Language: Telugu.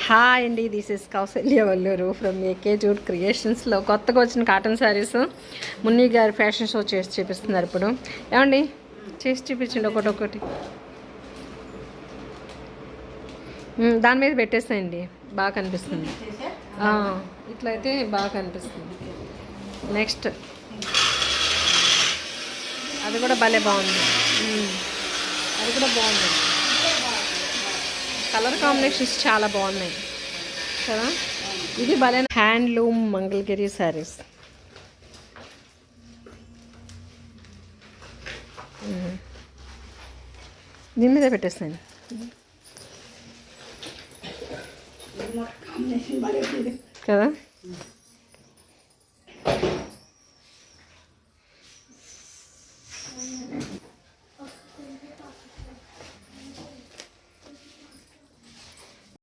హాయ్ అండి, this is Kausalya Valluru from A K jute క్రియేషన్స్లో కొత్తగా వచ్చిన కాటన్ శారీస్ మున్ని గారి ఫ్యాషన్ షో చేసి చూపిస్తున్నారు. ఇప్పుడు ఏమండి చేసి చూపించండి ఒకటి దాని మీద పెట్టేసేయండి, బాగా కనిపిస్తుంది. ఇట్లయితే బాగా కనిపిస్తుంది. నెక్స్ట్ అది కూడా భలే బాగుంది. అది కూడా బాగుంది. కలర్ కాంబినేషన్స్ చాలా బాగున్నాయి కదా. ఇది భలే హ్యాండ్లూమ్ మంగళగిరి శారీస్. దీని మీద పెట్టేస్తాను కదా.